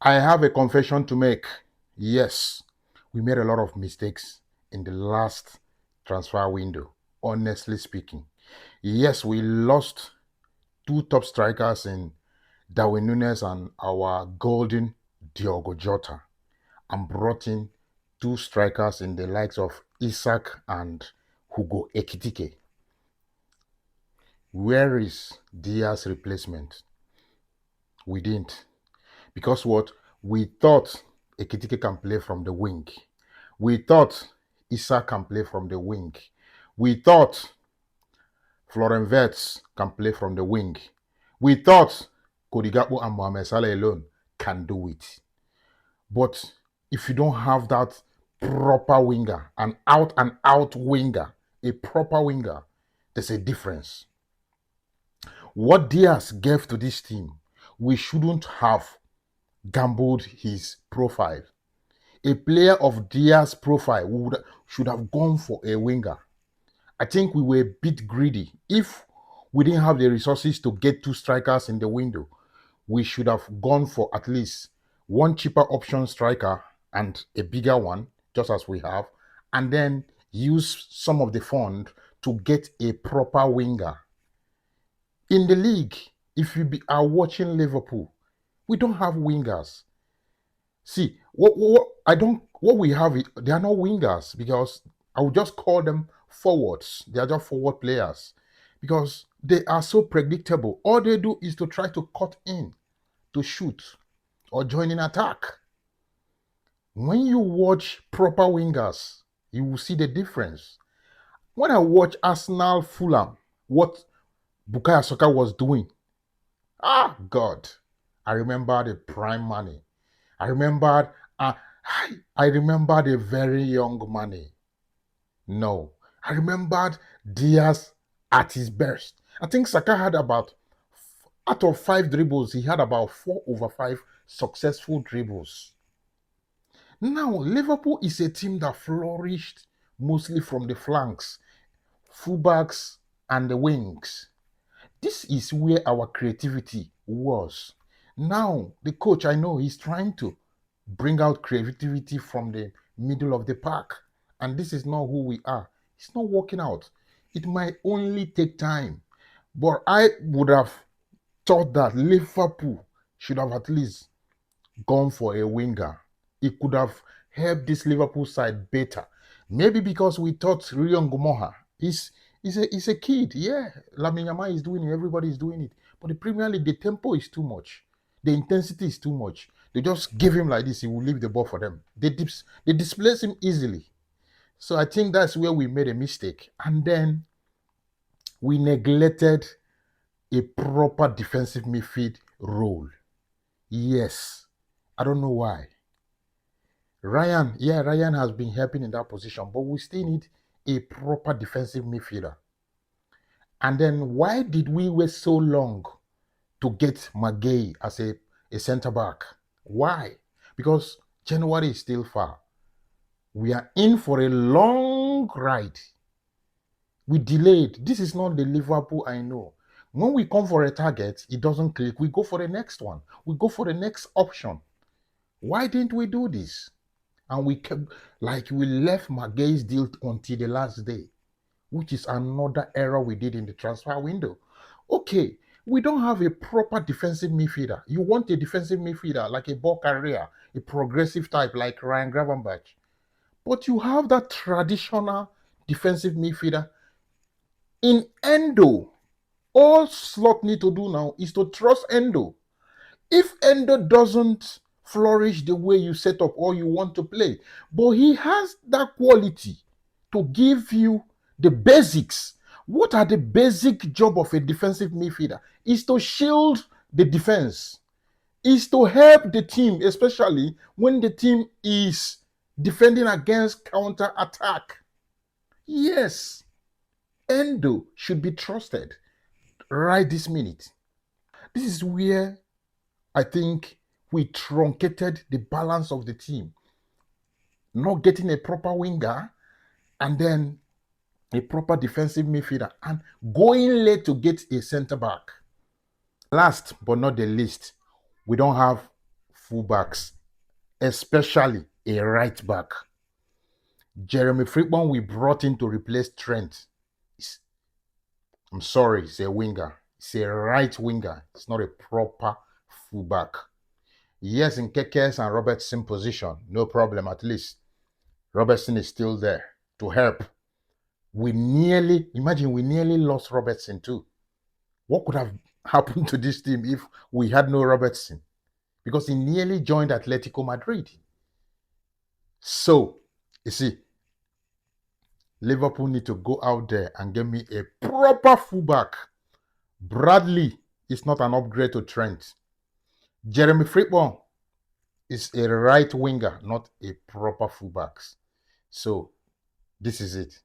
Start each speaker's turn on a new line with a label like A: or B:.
A: I have a confession to make. Yes, we made a lot of mistakes in the last transfer window, honestly speaking. Yes, we lost two top strikers in Darwin Nunes and our golden Diogo Jota, and brought in two strikers in the likes of Isaac and Hugo Ekitike. Where is Diaz's replacement? We didn't. Because what? We thought Ekitike can play from the wing. We thought Issa can play from the wing. We thought Florian Wirtz can play from the wing. We thought Kodigapo and Mohamed Salah alone can do it. But if you don't have that proper winger, an out and out winger, a proper winger, there's a difference. What Diaz gave to this team, we shouldn't have gambled his profile. A player of Diaz's profile should have gone for a winger. I think we were a bit greedy. If we didn't have the resources to get two strikers in the window, we should have gone for at least one cheaper option striker and a bigger one, just as we have, and then use some of the fund to get a proper winger. In the league, if are watching Liverpool, we don't have wingers. See, what we have, they are not wingers because I would just call them forwards. They are just forward players because they are so predictable. All they do is to try to cut in, to shoot, or join in attack. When you watch proper wingers, you will see the difference. When I watch Arsenal Fulham, what Bukayo Saka was doing, God, I remember the prime money. I remembered, I remembered a very young money. No, I remembered Diaz at his best. I think Saka had about, out of 5 dribbles, he had about 4/5 successful dribbles. Now, Liverpool is a team that flourished mostly from the flanks, fullbacks, and the wings. This is where our creativity was. Now, the coach, I know he's trying to bring out creativity from the middle of the park. And this is not who we are. It's not working out. It might only take time. But I would have thought that Liverpool should have at least gone for a winger. It could have helped this Liverpool side better. Maybe because we thought Ryan Gomoha is a kid. Yeah, Lamine Yamal is doing it. Everybody is doing it. But the Premier League, the tempo is too much. The intensity is too much. They just give him like this. He will leave the ball for them. They displace him easily. So I think that's where we made a mistake. And then we neglected a proper defensive midfield role. Yes. I don't know why. Ryan has been helping in that position, but we still need a proper defensive midfielder. And then why did we wait so long to get McGay as a centre back? Why? Because January is still far. We are in for a long ride. We delayed. This is not the Liverpool I know. When we come for a target, it doesn't click. We go for the next one. We go for the next option. Why didn't we do this? And we kept, like, we left McGay's deal until the last day, which is another error we did in the transfer window. Okay, we don't have a proper defensive midfielder. You want a defensive midfielder like a ball carrier, a progressive type like Ryan Gravenberch. But you have that traditional defensive midfielder in Endo. All Slot need to do now is to trust Endo. If Endo doesn't flourish the way you set up or you want to play, but he has that quality to give you the basics. What are the basic job of a defensive midfielder? Is to shield the defense, is to help the team, especially when the team is defending against counter attack. Yes, Endo should be trusted right this minute. This is where I think we truncated the balance of the team. Not getting a proper winger and then a proper defensive midfielder and going late to get a centre back. Last but not the least, we don't have fullbacks, especially a right back. Jeremy Frimpong we brought in to replace Trent. I'm sorry, he's a winger. He's a right winger. It's not a proper fullback. Yes, in Keke's and Robertson position, no problem. At least Robertson is still there to help. We nearly lost Robertson too. What could have happened to this team if we had no Robertson? Because he nearly joined Atletico Madrid. So, you see, Liverpool need to go out there and give me a proper fullback. Bradley is not an upgrade to Trent. Jeremy Frimpong is a right winger, not a proper fullback. So, this is it.